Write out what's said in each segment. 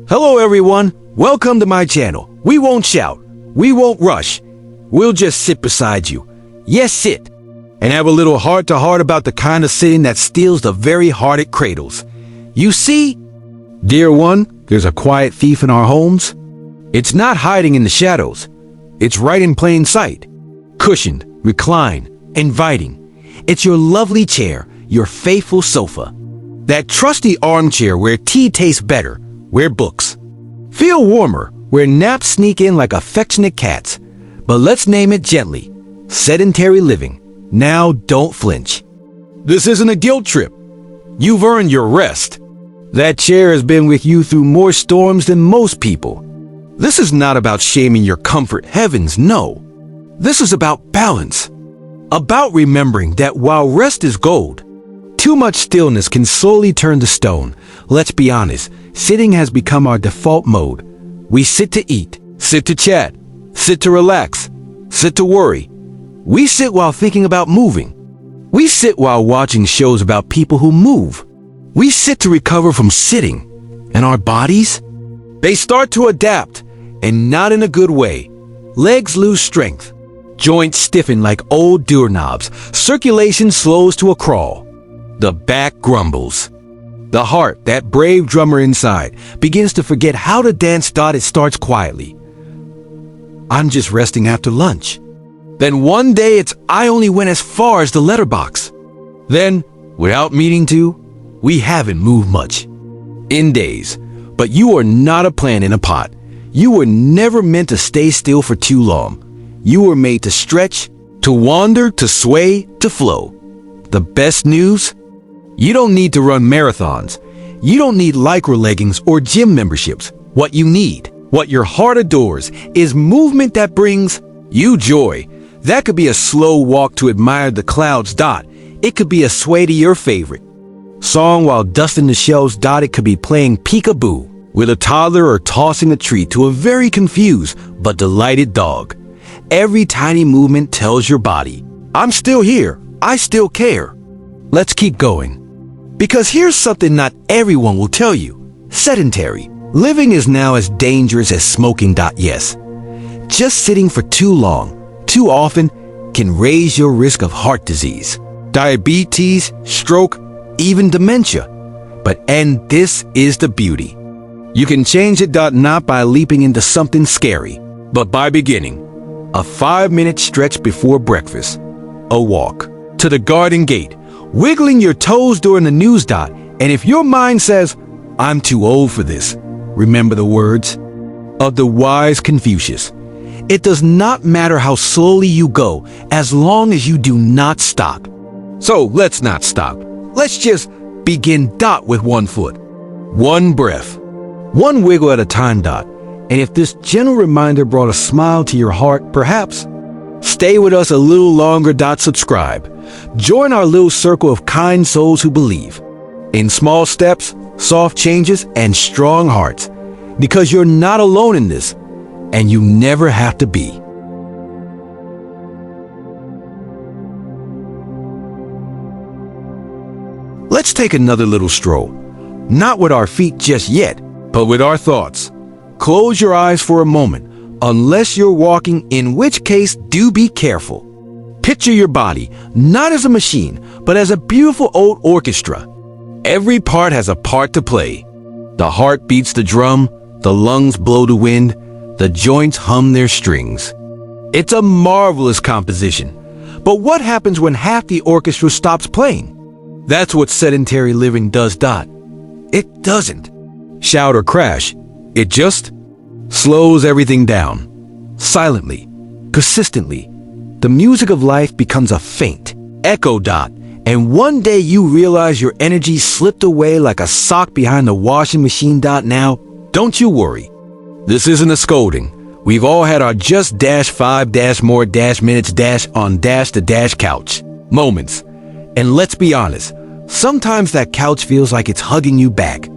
Hello everyone, welcome to my channel. We won't shout, we won't rush. We'll just sit beside you. Yes, sit. And have a little heart-to-heart about the kind of sitting that steals the very heart it cradles. You see, dear one, there's a quiet thief in our homes. It's not hiding in the shadows. It's right in plain sight. Cushioned, reclined, inviting. It's your lovely chair, your faithful sofa. That trusty armchair where tea tastes better, where books feel warmer, where naps sneak in like affectionate cats. But let's name it gently. Sedentary living. Now don't flinch. This isn't a guilt trip. You've earned your rest. That chair has been with you through more storms than most people. This is not about shaming your comfort, heavens, no. This is about balance. About remembering that while rest is gold, too much stillness can slowly turn to stone. Let's be honest, sitting has become our default mode. We sit to eat, sit to chat, sit to relax, sit to worry. We sit while thinking about moving. We sit while watching shows about people who move. We sit to recover from sitting. And our bodies? They start to adapt, and not in a good way. Legs lose strength. Joints stiffen like old doorknobs. Circulation slows to a crawl. The back grumbles. The heart, that brave drummer inside, begins to forget how to dance. It starts quietly. I'm just resting after lunch. Then one day it's I only went as far as the letterbox. Then, without meaning to, we haven't moved much. In days. But you are not a plant in a pot. You were never meant to stay still for too long. You were made to stretch, to wander, to sway, to flow. The best news? You don't need to run marathons. You don't need lycra leggings or gym memberships. What you need, what your heart adores, is movement that brings you joy. That could be a slow walk to admire the clouds. It could be a sway to your favorite song while dusting the shelves. It could be playing peekaboo with a toddler or tossing a treat to a very confused but delighted dog. Every tiny movement tells your body, I'm still here. I still care. Let's keep going. Because here's something not everyone will tell you. Sedentary living is now as dangerous as smoking. Yes. Just sitting for too long, too often, can raise your risk of heart disease, diabetes, stroke, even dementia. And this is the beauty. You can change it. Not by leaping into something scary, but by beginning. A 5-minute stretch before breakfast. A walk to the garden gate. Wiggling your toes during the news. And if your mind says, I'm too old for this, remember the words of the wise Confucius. It does not matter how slowly you go, as long as you do not stop. So let's not stop. Let's just begin. With one foot, one breath, one wiggle at a time. And if this gentle reminder brought a smile to your heart, perhaps stay with us a little longer. Subscribe. Join our little circle of kind souls who believe in small steps, soft changes, and strong hearts. Because you're not alone in this, and you never have to be. Let's take another little stroll. Not with our feet just yet, but with our thoughts. Close your eyes for a moment, unless you're walking, in which case do be careful. Picture your body, not as a machine, but as a beautiful old orchestra. Every part has a part to play. The heart beats the drum, the lungs blow the wind, the joints hum their strings. It's a marvelous composition. But what happens when half the orchestra stops playing? That's what sedentary living does. It doesn't shout or crash. It just slows everything down. Silently, persistently. The music of life becomes a faint echo. And one day you realize your energy slipped away like a sock behind the washing machine. Now, don't you worry. This isn't a scolding. We've all had our just -5 more minutes on the couch moments. And let's be honest, sometimes that couch feels like it's hugging you back.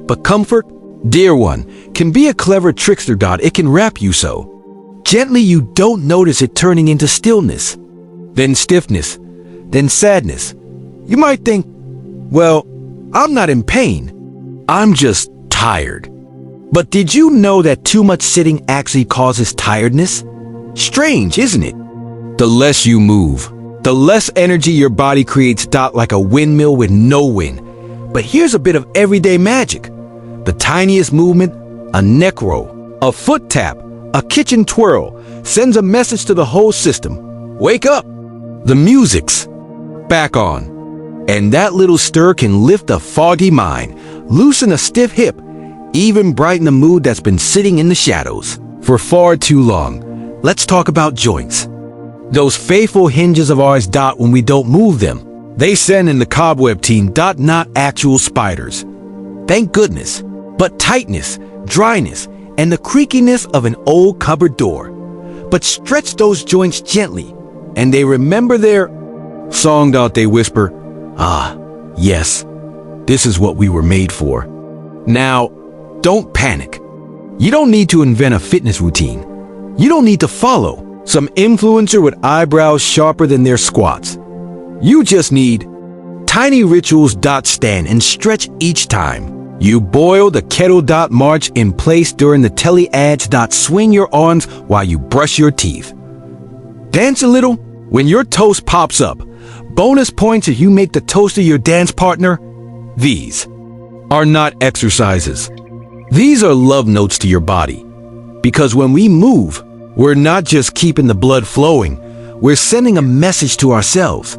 But comfort, dear one, can be a clever trickster. It can wrap you so gently you don't notice it turning into stillness, then stiffness, then sadness. You might think, well, I'm not in pain. I'm just tired. But did you know that too much sitting actually causes tiredness? Strange, isn't it? The less you move, the less energy your body creates. Like a windmill with no wind. But here's a bit of everyday magic. The tiniest movement, a neck roll, a foot tap, a kitchen twirl, sends a message to the whole system. Wake up! The music's back on. And that little stir can lift a foggy mind, loosen a stiff hip, even brighten a mood that's been sitting in the shadows for far too long. Let's talk about joints. Those faithful hinges of ours. When we don't move them, they send in the cobweb team. Not actual spiders. Thank goodness. But tightness, dryness, and the creakiness of an old cupboard door. But stretch those joints gently, and they remember their song. They whisper, "Ah, yes, this is what we were made for." Now, don't panic. You don't need to invent a fitness routine. You don't need to follow some influencer with eyebrows sharper than their squats. You just need tiny rituals. Stand and stretch each time. You boil the kettle. March in place during the telly ads. Swing your arms while you brush your teeth. Dance a little when your toast pops up. Bonus points if you make the toaster your dance partner. These are not exercises. These are love notes to your body. Because when we move, we're not just keeping the blood flowing, we're sending a message to ourselves.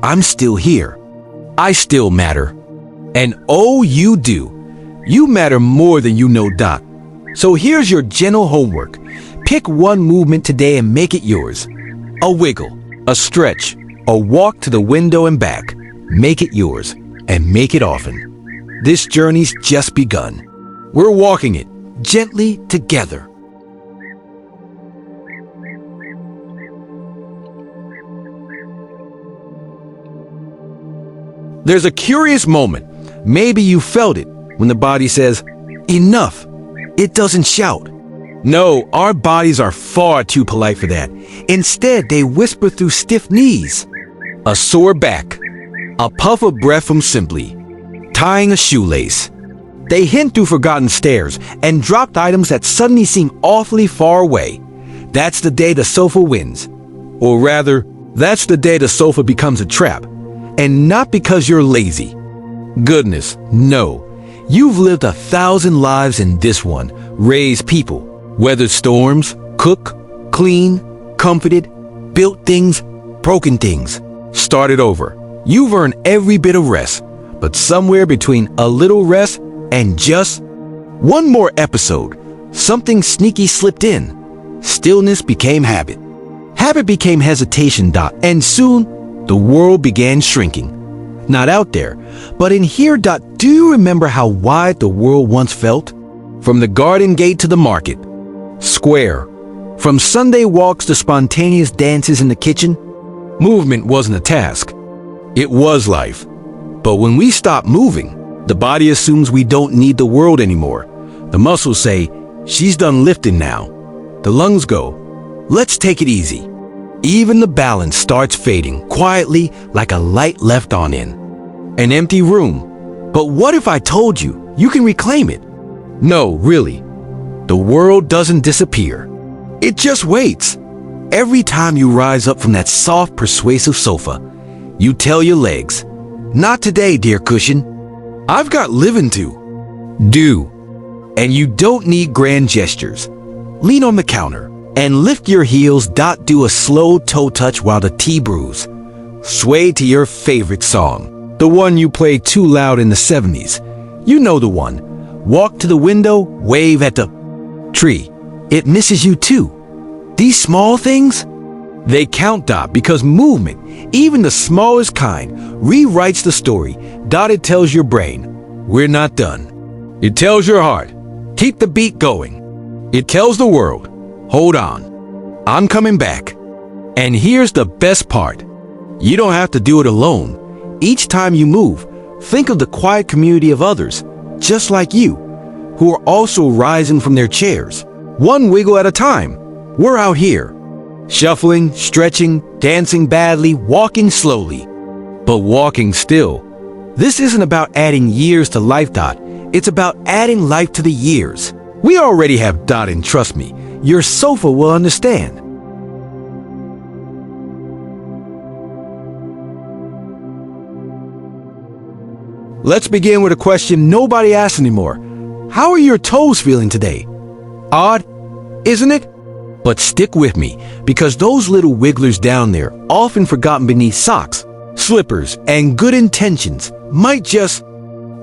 I'm still here. I still matter. And oh, you do. You matter more than you know. So here's your gentle homework. Pick one movement today and make it yours. A wiggle, a stretch, a walk to the window and back. Make it yours and make it often. This journey's just begun. We're walking it gently together. There's a curious moment. Maybe you felt it when the body says, enough. It doesn't shout. No, our bodies are far too polite for that. Instead, they whisper through stiff knees, a sore back, a puff of breath from simply tying a shoelace. They hint through forgotten stares and dropped items that suddenly seem awfully far away. That's the day the sofa wins. Or rather, that's the day the sofa becomes a trap. And not because you're lazy. Goodness, no. You've lived 1,000 lives in this one. Raised people, weathered storms, cooked, cleaned, comforted, built things, broken things, started over. You've earned every bit of rest, but somewhere between a little rest and just one more episode, something sneaky slipped in. Stillness became habit. Habit became hesitation. And soon, the world began shrinking. Not out there, but in here. Do you remember how wide the world once felt? From the garden gate to the market square, from Sunday walks to spontaneous dances in the kitchen, movement wasn't a task. It was life. But when we stop moving, the body assumes we don't need the world anymore. The muscles say, she's done lifting now. The lungs go, let's take it easy. Even the balance starts fading quietly like a light left on in an empty room. But what if I told you you can reclaim it? No, really. The world doesn't disappear. It just waits. Every time you rise up from that soft, persuasive sofa, you tell your legs, not today, dear cushion. I've got living to do. And you don't need grand gestures. Lean on the counter and lift your heels. Do a slow toe touch while the tea brews. Sway to your favorite song, the one you played too loud in the 70s. You know the one. Walk to the window, wave at the tree. It misses you too. These small things, they count. Because movement, even the smallest kind, rewrites the story. It tells your brain, we're not done. It tells your heart, keep the beat going. It tells the world, hold on, I'm coming back. And here's the best part. You don't have to do it alone. Each time you move, think of the quiet community of others, just like you, who are also rising from their chairs. One wiggle at a time. We're out here, shuffling, stretching, dancing badly, walking slowly, but walking still. This isn't about adding years to life. It's about adding life to the years. We already have Dot, and trust me, your sofa will understand. Let's begin with a question nobody asks anymore. How are your toes feeling today? Odd, isn't it? But stick with me, because those little wigglers down there, often forgotten beneath socks, slippers, and good intentions, might just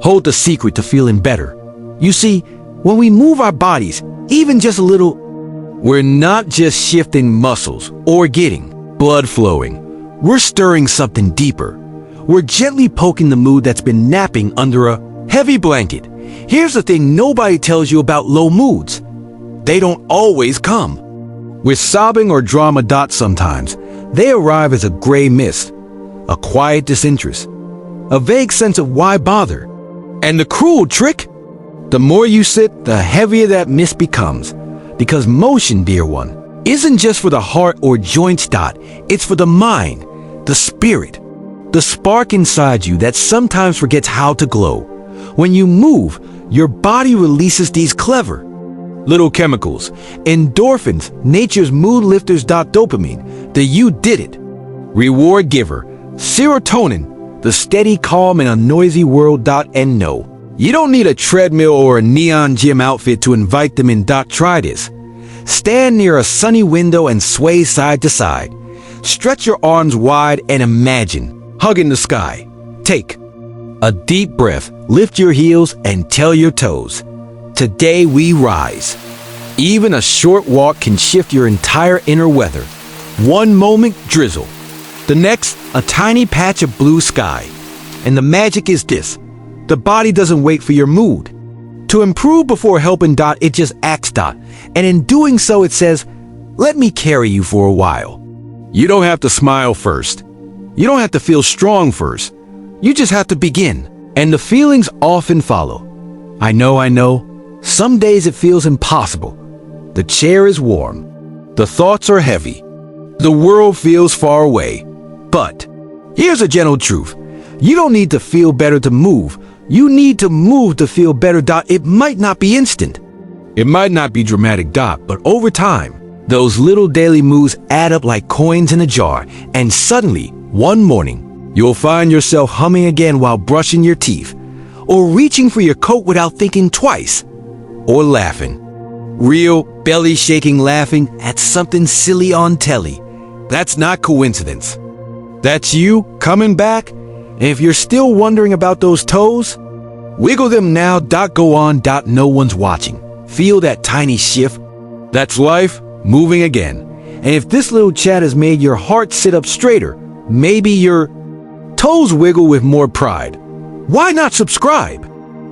hold the secret to feeling better. You see, when we move our bodies, even just a little, we're not just shifting muscles or getting blood flowing. We're stirring something deeper. We're gently poking the mood that's been napping under a heavy blanket. Here's the thing nobody tells you about low moods. They don't always come with sobbing or drama. Sometimes they arrive as a gray mist, a quiet disinterest, a vague sense of why bother. And the cruel trick? The more you sit, the heavier that mist becomes. Because motion, dear one, isn't just for the heart or joints. It's for the mind, the spirit, the spark inside you that sometimes forgets how to glow. When you move, your body releases these clever little chemicals, endorphins, nature's mood lifters. Dopamine, the you did it reward giver, serotonin, the steady calm in a noisy world. And no, you don't need a treadmill or a neon gym outfit to invite them in. Try this. Stand near a sunny window and sway side to side. Stretch your arms wide and imagine hugging the sky. Take a deep breath, lift your heels, and tell your toes, today we rise. Even a short walk can shift your entire inner weather. One moment, drizzle. The next, a tiny patch of blue sky. And the magic is this: the body doesn't wait for your mood to improve before helping. It just acts. And in doing so, it says, let me carry you for a while. You don't have to smile first. You don't have to feel strong first. You just have to begin. And the feelings often follow. I know. Some days it feels impossible. The chair is warm. The thoughts are heavy. The world feels far away. But here's a gentle truth. You don't need to feel better to move. You need to move to feel better. It might not be instant. It might not be dramatic. But over time, those little daily moves add up like coins in a jar. And suddenly, one morning, you'll find yourself humming again while brushing your teeth, or reaching for your coat without thinking twice, or laughing. Real, belly-shaking laughing at something silly on telly. That's not coincidence. That's you coming back. And if you're still wondering about those toes, wiggle them now. Go on. No one's watching. Feel that tiny shift. That's life moving again. And if this little chat has made your heart sit up straighter, maybe your toes wiggle with more pride. Why not subscribe?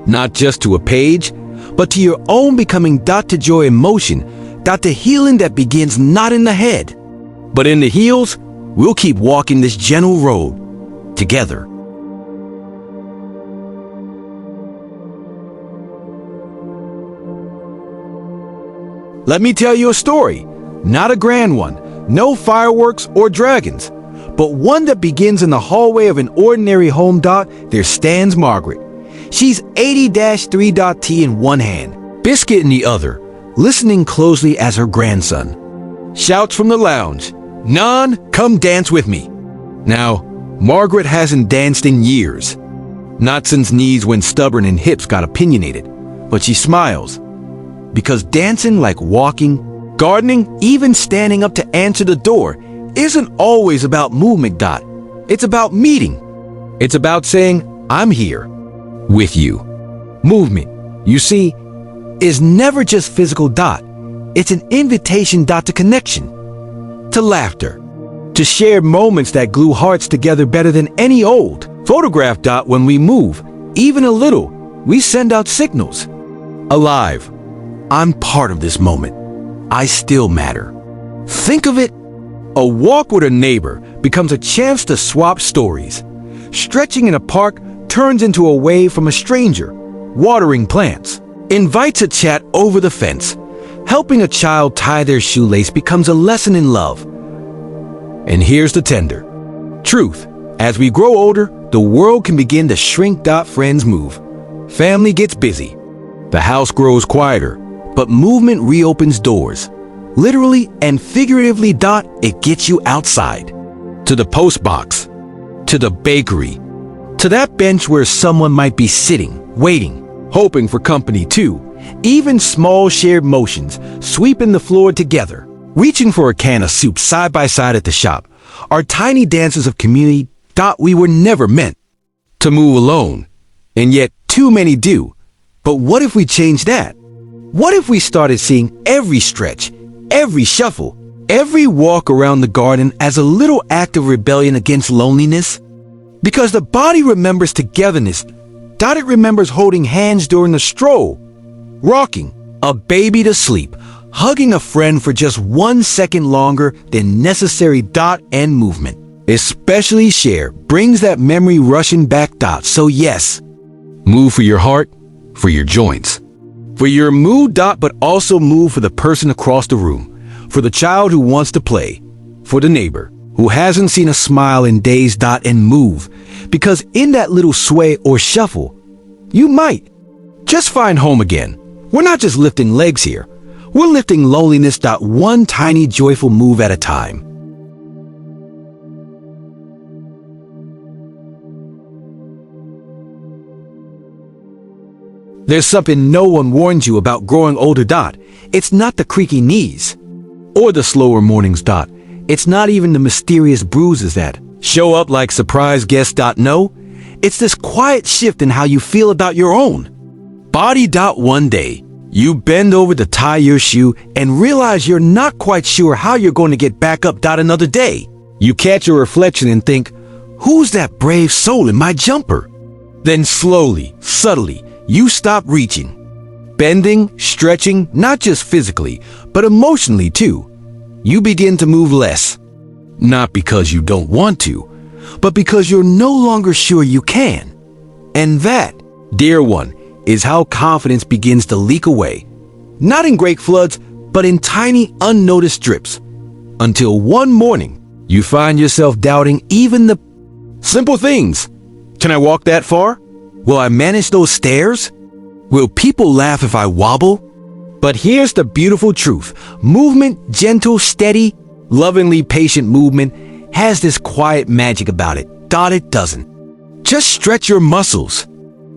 Not just to a page, but to your own becoming. To joy emotion. To healing that begins not in the head, but in the heels. We'll keep walking this gentle road together. Let me tell you a story. Not a grand one, no fireworks or dragons, but one that begins in the hallway of an ordinary home. There stands Margaret. She's 80-3 in one hand, biscuit in the other, listening closely as her grandson shouts from the lounge, "Nan, come dance with me." Now, Margaret hasn't danced in years. Not since knees went stubborn and hips got opinionated. But she smiles. Because dancing, like walking, gardening, even standing up to answer the door, isn't always about movement. It's about meeting. It's about saying, I'm here with you. Movement, you see, is never just physical. It's an invitation. To connection, to laughter, to shared moments that glue hearts together better than any old photograph. When we move, even a little, we send out signals. Alive. I'm part of this moment. I still matter. Think of it. A walk with a neighbor becomes a chance to swap stories. Stretching in a park turns into a wave from a stranger. Watering plants invites a chat over the fence. Helping a child tie their shoelace becomes a lesson in love. And here's the tender truth. As we grow older, the world can begin to shrink. Friends move. Family gets busy. The house grows quieter. but movement reopens doors. Literally and figuratively. It gets you outside. To the post box. To the bakery. To that bench where someone might be sitting, waiting, hoping for company too. Even small shared motions, sweeping the floor together, reaching for a can of soup side by side at the shop, are tiny dances of community. We were never meant to move alone, and yet too many do. But what if we changed that? What if we started seeing every stretch, every shuffle, every walk around the garden as a little act of rebellion against loneliness? Because the body remembers togetherness. It remembers holding hands during a stroll, rocking a baby to sleep, hugging a friend for just 1 second longer than necessary. And movement, especially share, brings that memory rushing back. So yes, move for your heart, for your joints, for your mood. But also move for the person across the room, for the child who wants to play, for the neighbor who hasn't seen a smile in days. And move, because in that little sway or shuffle, you might just find home again. We're not just lifting legs here. We're lifting loneliness. One tiny joyful move at a time. There's something no one warned you about growing older. It's not the creaky knees or the slower mornings. It's not even the mysterious bruises that show up like surprise guests. No, it's this quiet shift in how you feel about your own body. One day, you bend over to tie your shoe and realize you're not quite sure how you're going to get back up. Another day, you catch a reflection and think, who's that brave soul in my jumper? Then slowly, subtly, you stop reaching, bending, stretching, not just physically, but emotionally too. You begin to move less, not because you don't want to, but because you're no longer sure you can. And that, dear one, is how confidence begins to leak away. Not in great floods, but in tiny, unnoticed drips. Until one morning, you find yourself doubting even the simple things. Can I walk that far? Will I manage those stairs? Will people laugh if I wobble? But here's the beautiful truth. Movement, gentle, steady, lovingly patient movement, has this quiet magic about it. It doesn't just stretch your muscles.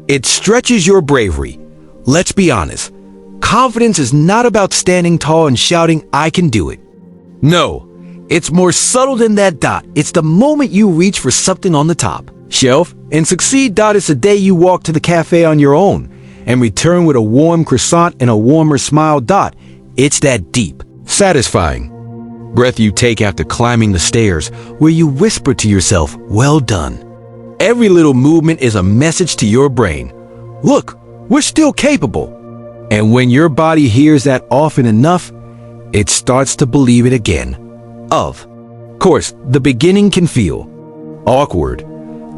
It stretches your bravery. Let's be honest. Confidence is not about standing tall and shouting, I can do it. No, it's more subtle than that. It's the moment you reach for something on the top shelf and succeed. It's the day you walk to the cafe on your own and return with a warm croissant and a warmer smile. It's that deep, satisfying breath you take after climbing the stairs, where you whisper to yourself, well done. Every little movement is a message to your brain. Look, we're still capable. And when your body hears that often enough, it starts to believe it again. Of course, the beginning can feel awkward.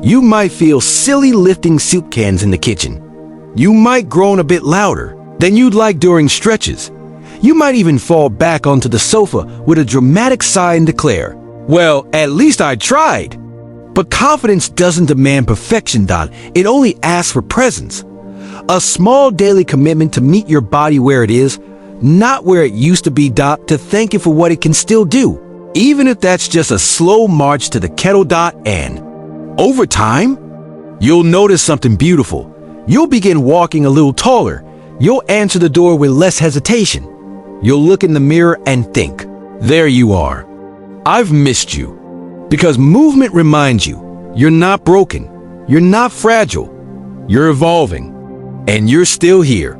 You might feel silly lifting soup cans in the kitchen. You might groan a bit louder than you'd like during stretches. You might even fall back onto the sofa with a dramatic sigh and declare, well, at least I tried. But confidence doesn't demand perfection. It only asks for presence. A small daily commitment to meet your body where it is, not where it used to be. To thank it for what it can still do, even if that's just a slow march to the kettle. And over time, you'll notice something beautiful. You'll begin walking a little taller. You'll answer the door with less hesitation. You'll look in the mirror and think, there you are. I've missed you. Because movement reminds you, you're not broken. You're not fragile. You're evolving. And you're still here.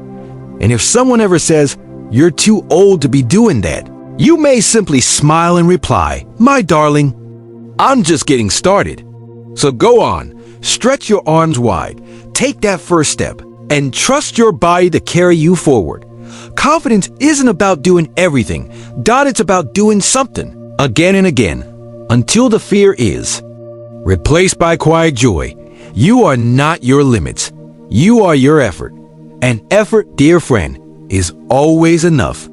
And if someone ever says, you're too old to be doing that, you may simply smile and reply, my darling, I'm just getting started. So go on, stretch your arms wide, take that first step, and trust your body to carry you forward. Confidence isn't about doing everything. It's about doing something again and again until the fear is replaced by quiet joy. You are not your limits. You are your effort. And effort, dear friend, is always enough.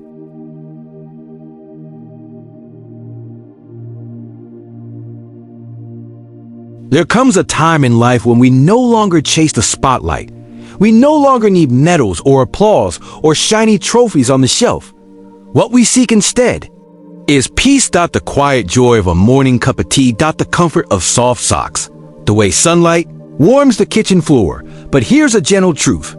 There comes a time in life when we no longer chase the spotlight. We no longer need medals or applause or shiny trophies on the shelf. What we seek instead is peace. The quiet joy of a morning cup of tea. The comfort of soft socks. The way sunlight warms the kitchen floor. But here's a gentle truth,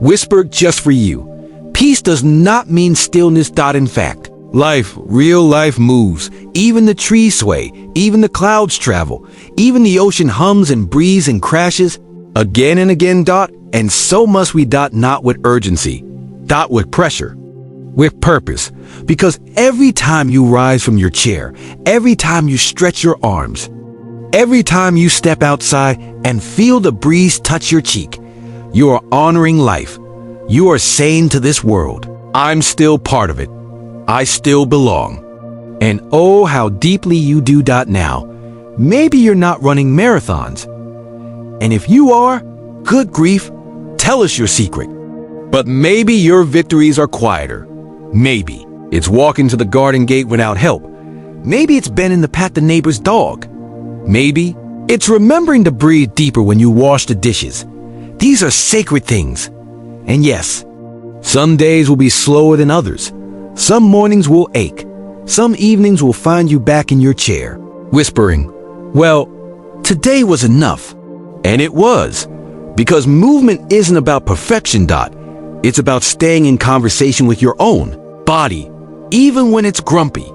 whispered just for you. Peace does not mean stillness. In fact, real life moves. Even the trees sway. Even the clouds travel. Even the ocean hums and breathes and crashes again and again. And so must we. Not with urgency. With pressure. With purpose. Because every time you rise from your chair, every time you stretch your arms, every time you step outside and feel the breeze touch your cheek, you are honoring life. You are saying to this world, I'm still part of it. I still belong. And oh, how deeply you do. Now, maybe you're not running marathons. And if you are, good grief, tell us your secret. But maybe your victories are quieter. Maybe it's walking to the garden gate without help. Maybe it's bending to pat the neighbor's dog. Maybe it's remembering to breathe deeper when you wash the dishes. These are sacred things. And yes, some days will be slower than others. Some mornings will ache. Some evenings will find you back in your chair, whispering, well, today was enough. And it was. Because movement isn't about perfection. It's about staying in conversation with your own body, even when it's grumpy,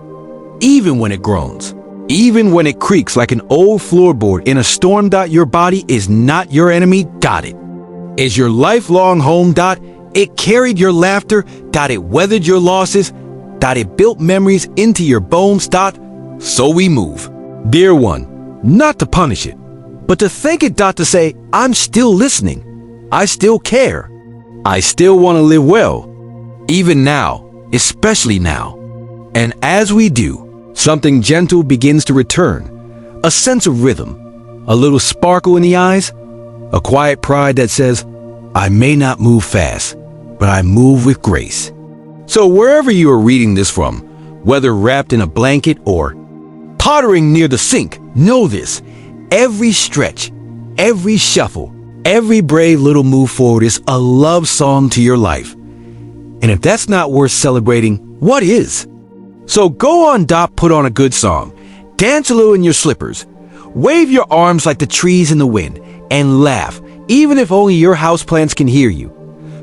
even when it groans, even when it creaks like an old floorboard in a storm. Your body is not your enemy. It is your lifelong home. It carried your laughter. It weathered your losses. It built memories into your bones. So we move, dear one, not to punish it, but to thank it. To say, I'm still listening. I still care. I still want to live well, even now, especially now. And as we do, something gentle begins to return, a sense of rhythm, a little sparkle in the eyes, a quiet pride that says, I may not move fast, but I move with grace. So wherever you are reading this from, whether wrapped in a blanket or pottering near the sink, know this: every stretch, every shuffle, every brave little move forward is a love song to your life. And if that's not worth celebrating, what is? So go on. Put on a good song, dance a little in your slippers, wave your arms like the trees in the wind, and laugh, even if only your houseplants can hear you.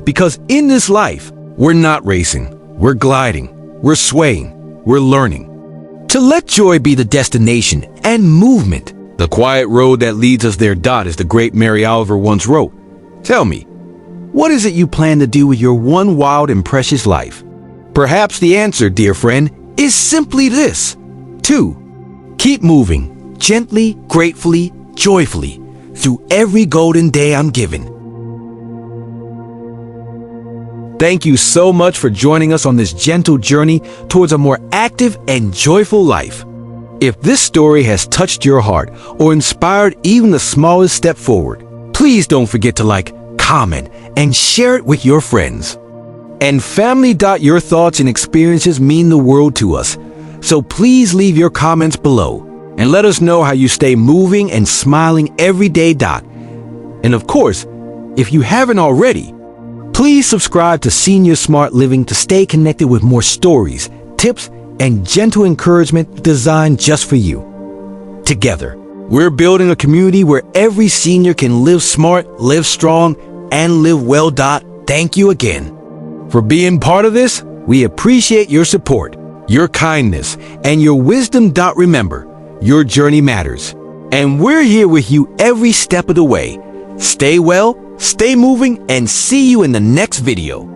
Because in this life, we're not racing, we're gliding, we're swaying, we're learning. To let joy be the destination and movement, the quiet road that leads us there. As the great Mary Oliver once wrote, tell me, what is it you plan to do with your one wild and precious life? Perhaps the answer, dear friend, is simply this: to keep moving, gently, gratefully, joyfully, through every golden day I'm given. Thank you so much for joining us on this gentle journey towards a more active and joyful life. If this story has touched your heart or inspired even the smallest step forward, please don't forget to like, comment, and share it with your friends. And family. Your thoughts and experiences mean the world to us. So please leave your comments below and let us know how you stay moving and smiling every day. And of course, if you haven't already, please subscribe to Senior Smart Living to stay connected with more stories, tips, and gentle encouragement designed just for you. Together, we're building a community where every senior can live smart, live strong, and live well. Thank you again for being part of this. We appreciate your support, your kindness, and your wisdom. Remember, your journey matters, and we're here with you every step of the way. Stay well, stay moving, and see you in the next video.